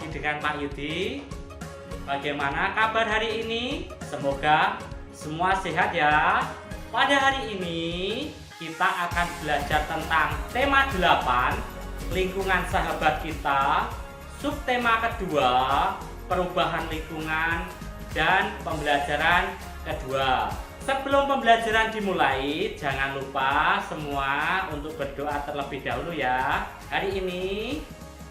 lagi dengan Pak Yudi. Bagaimana kabar hari ini? Semoga semua sehat ya. Pada hari ini kita akan belajar tentang tema 8, lingkungan sahabat kita. Subtema kedua, perubahan lingkungan dan pembelajaran kedua. Sebelum pembelajaran dimulai, jangan lupa semua untuk berdoa terlebih dahulu ya. Hari ini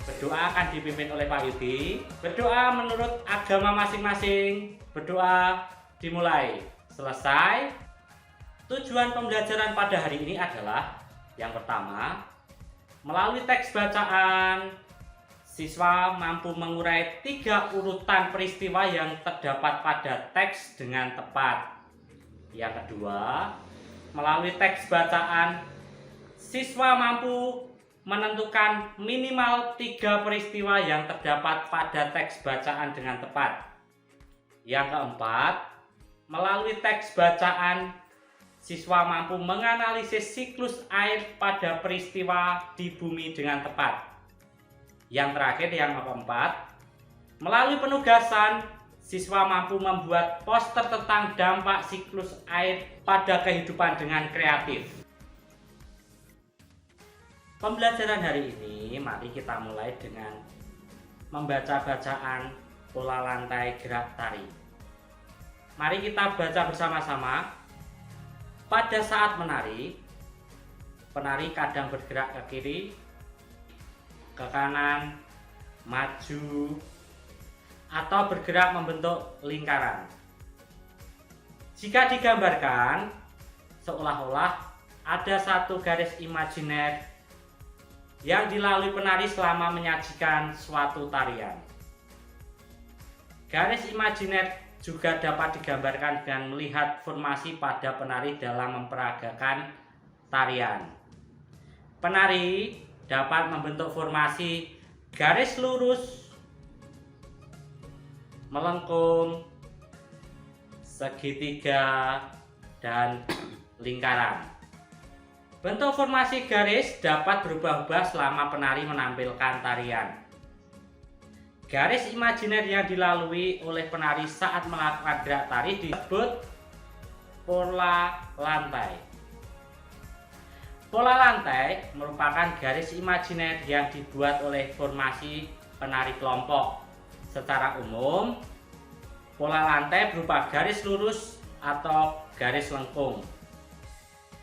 berdoa akan dipimpin oleh Pak Yudi. Berdoa menurut agama masing-masing. Berdoa dimulai. Selesai. Tujuan pembelajaran pada hari ini adalah yang pertama, melalui teks bacaan, siswa mampu mengurai 3 urutan peristiwa yang terdapat pada teks dengan tepat. Yang kedua, melalui teks bacaan, siswa mampu menentukan minimal 3 peristiwa yang terdapat pada teks bacaan dengan tepat. Yang keempat, melalui teks bacaan, siswa mampu menganalisis siklus air pada peristiwa di bumi dengan tepat. Yang terakhir, yang keempat, melalui penugasan, siswa mampu membuat poster tentang dampak siklus air pada kehidupan dengan kreatif. Pembelajaran hari ini, mari kita mulai dengan membaca bacaan pola lantai gerak tari. Mari kita baca bersama-sama. Pada saat menari, penari kadang bergerak ke kiri, ke kanan, maju, atau bergerak membentuk lingkaran. Jika digambarkan, seolah-olah ada satu garis imajiner yang dilalui penari selama menyajikan suatu tarian. Garis imajiner juga dapat digambarkan dengan melihat formasi pada penari dalam memperagakan tarian. Penari dapat membentuk formasi garis lurus, melengkung, segitiga, dan lingkaran. Bentuk formasi garis dapat berubah-ubah selama penari menampilkan tarian. Garis imajiner yang dilalui oleh penari saat melakukan gerak tari disebut pola lantai. Pola lantai merupakan garis imajiner yang dibuat oleh formasi penari kelompok. Secara umum, pola lantai berupa garis lurus atau garis lengkung.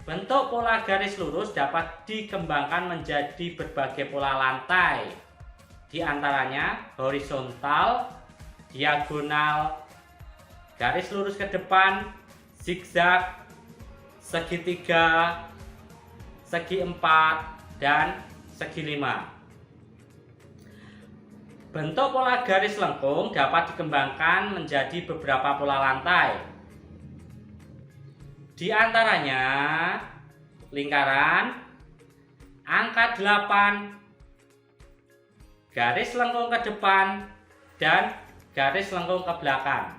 Bentuk pola garis lurus dapat dikembangkan menjadi berbagai pola lantai, di antaranya horizontal, diagonal, garis lurus ke depan, zigzag, segitiga, segi 4, dan segi 5. Bentuk pola garis lengkung dapat dikembangkan menjadi beberapa pola lantai. Di antaranya lingkaran, angka 8, garis lengkung ke depan, dan garis lengkung ke belakang.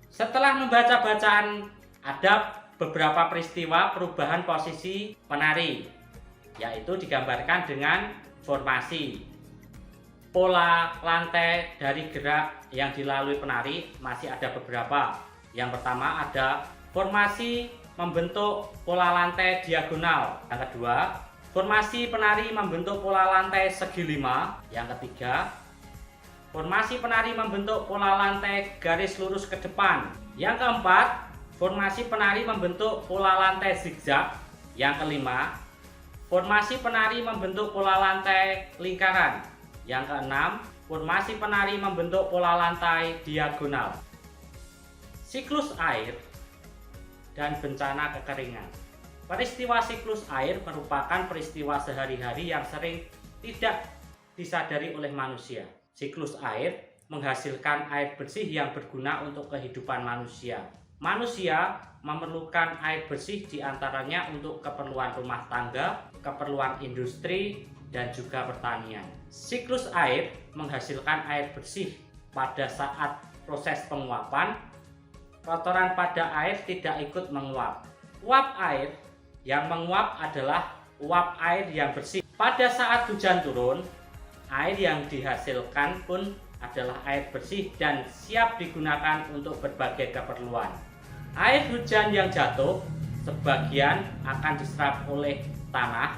Setelah membaca bacaan, ada beberapa peristiwa perubahan posisi penari, yaitu digambarkan dengan formasi. Pola lantai dari gerak yang dilalui penari masih ada beberapa. Yang pertama ada formasi membentuk pola lantai diagonal. Yang kedua, formasi penari membentuk pola lantai segi 5. Yang ketiga, formasi penari membentuk pola lantai garis lurus ke depan. Yang keempat, formasi penari membentuk pola lantai zigzag. Yang kelima, formasi penari membentuk pola lantai lingkaran. Yang keenam, formasi penari membentuk pola lantai diagonal. Siklus air dan bencana kekeringan. Peristiwa siklus air merupakan peristiwa sehari-hari yang sering tidak disadari oleh manusia. Siklus air menghasilkan air bersih yang berguna untuk kehidupan manusia. Manusia memerlukan air bersih diantaranya untuk keperluan rumah tangga, keperluan industri, dan juga pertanian. Siklus air menghasilkan air bersih pada saat proses penguapan. Kotoran pada air tidak ikut menguap. Uap air yang menguap adalah uap air yang bersih. Pada saat hujan turun, Air yang dihasilkan pun adalah air bersih dan siap digunakan untuk berbagai keperluan. Air hujan yang jatuh sebagian akan diserap oleh tanah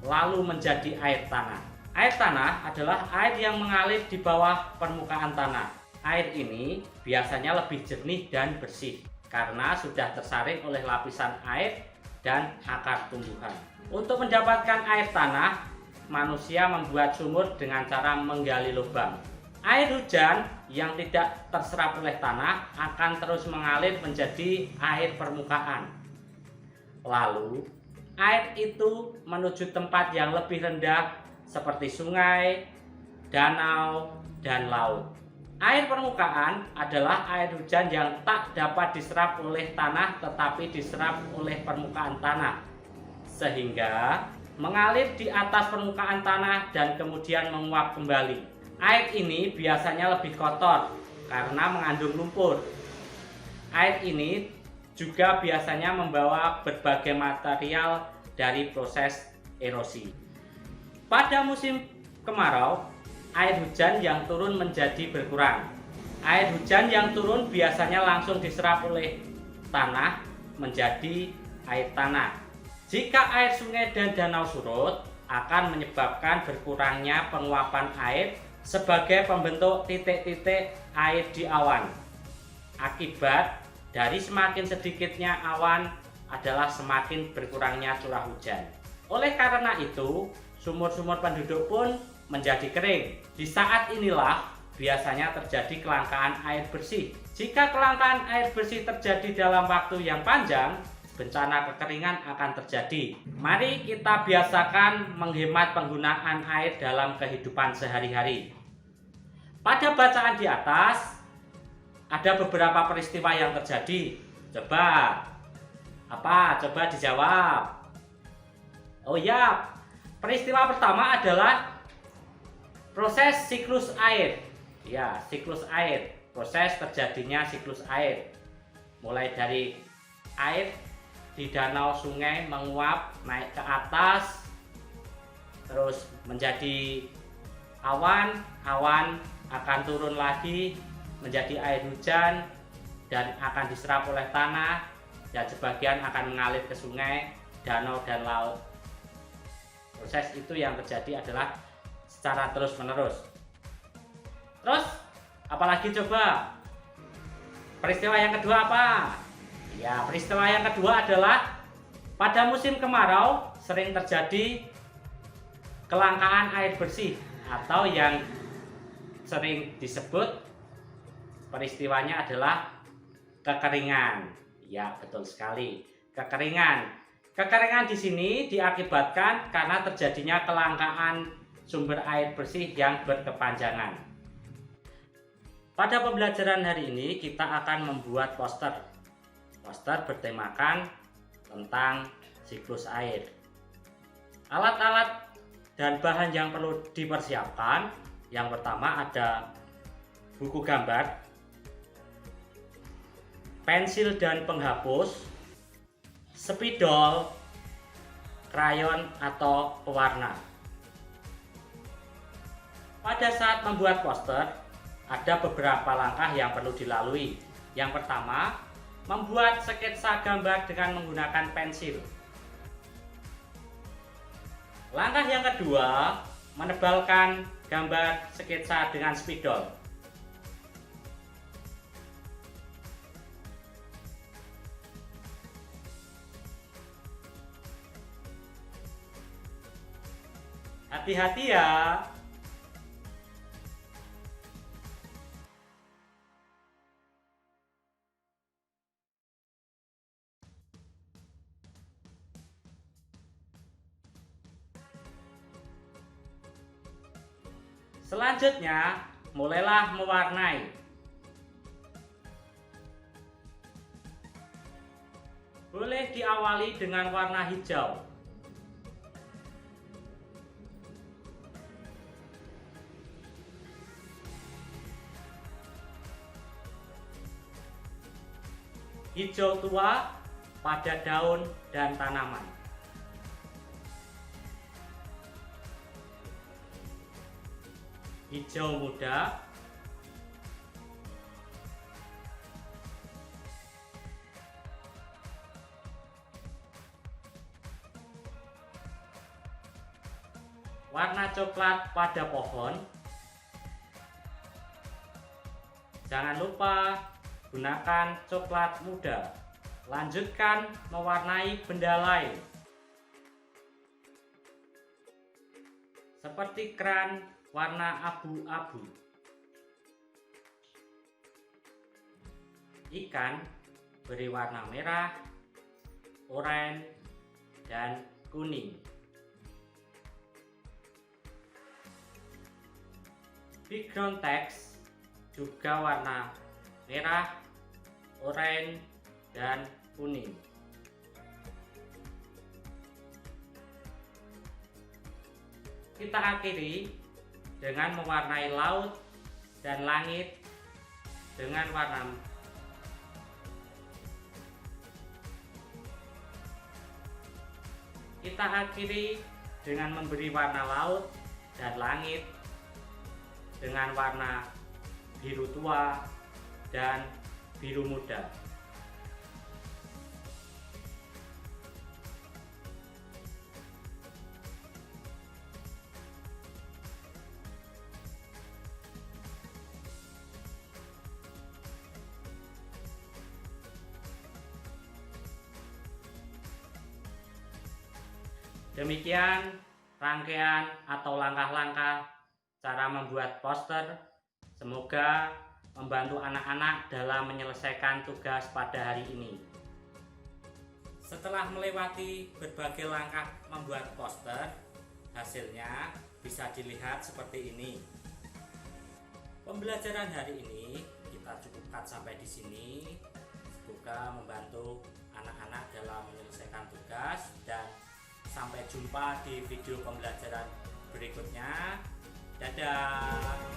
lalu menjadi air tanah. Air tanah adalah air yang mengalir di bawah permukaan tanah. Air ini biasanya lebih jernih dan bersih karena sudah tersaring oleh lapisan air dan akar tumbuhan. Untuk mendapatkan air tanah, manusia membuat sumur dengan cara menggali lubang. Air hujan yang tidak terserap oleh tanah akan terus mengalir menjadi air permukaan. Lalu, air itu menuju tempat yang lebih rendah seperti sungai, danau, dan laut. Air permukaan adalah air hujan yang tak dapat diserap oleh tanah tetapi diserap oleh permukaan tanah, sehingga mengalir di atas permukaan tanah dan kemudian menguap kembali. Air ini biasanya lebih kotor karena mengandung lumpur. Air ini juga biasanya membawa berbagai material dari proses erosi. Pada musim kemarau, air hujan yang turun menjadi berkurang. Air hujan yang turun biasanya langsung diserap oleh tanah menjadi air tanah. Jika air sungai dan danau surut, akan menyebabkan berkurangnya penguapan air sebagai pembentuk titik-titik air di awan. Akibat dari semakin sedikitnya awan adalah semakin berkurangnya curah hujan. Oleh karena itu, sumur-sumur penduduk pun menjadi kering. Di saat inilah biasanya terjadi kelangkaan air bersih. Jika kelangkaan air bersih terjadi dalam waktu yang panjang, bencana kekeringan akan terjadi. Mari kita biasakan menghemat penggunaan air dalam kehidupan sehari-hari. Pada bacaan di atas, ada beberapa peristiwa yang terjadi. Coba, apa? Coba dijawab. Oh ya, peristiwa pertama adalah proses siklus air. Ya, siklus air. Proses terjadinya siklus air. Mulai dari air di danau sungai menguap naik ke atas, terus menjadi awan, awan akan turun lagi menjadi air hujan dan akan diserap oleh tanah dan sebagian akan mengalir ke sungai, danau, dan laut. Proses itu yang terjadi adalah secara terus-menerus. Terus apalagi coba? Peristiwa yang kedua apa? Ya, peristiwa yang kedua adalah pada musim kemarau sering terjadi kelangkaan air bersih atau yang sering disebut peristiwanya adalah kekeringan. Ya, betul sekali. Kekeringan. Kekeringan di sini diakibatkan karena terjadinya kelangkaan sumber air bersih yang berkepanjangan. Pada pembelajaran hari ini kita akan membuat poster. Poster bertemakan tentang siklus air. Alat-alat dan bahan yang perlu dipersiapkan, yang pertama ada buku gambar, pensil dan penghapus, spidol, krayon atau pewarna. Pada saat membuat poster, ada beberapa langkah yang perlu dilalui. Yang pertama, membuat sketsa gambar dengan menggunakan pensil. Langkah yang kedua, menebalkan gambar sketsa dengan spidol. Hati-hati ya. Selanjutnya, mulailah mewarnai. Boleh diawali dengan warna hijau. Hijau tua pada daun dan tanaman. hijau muda, warna coklat pada pohon. Jangan lupa gunakan coklat muda. Lanjutkan mewarnai benda lain seperti keran warna abu-abu, ikan beri warna merah, oranye, dan kuning. Background teks juga warna merah, oranye, dan kuning. Kita akhiri dengan mewarnai laut dan langit dengan warna memberi warna laut dan langit dengan warna biru tua dan biru muda. Demikian rangkaian atau langkah-langkah cara membuat poster. Semoga membantu anak-anak dalam menyelesaikan tugas pada hari ini. Setelah melewati berbagai langkah membuat poster, hasilnya bisa dilihat seperti ini. Pembelajaran hari ini kita cukupkan sampai di sini. Semoga membantu anak-anak dalam menyelesaikan tugas, dan sampai jumpa di video pembelajaran berikutnya. Dadah.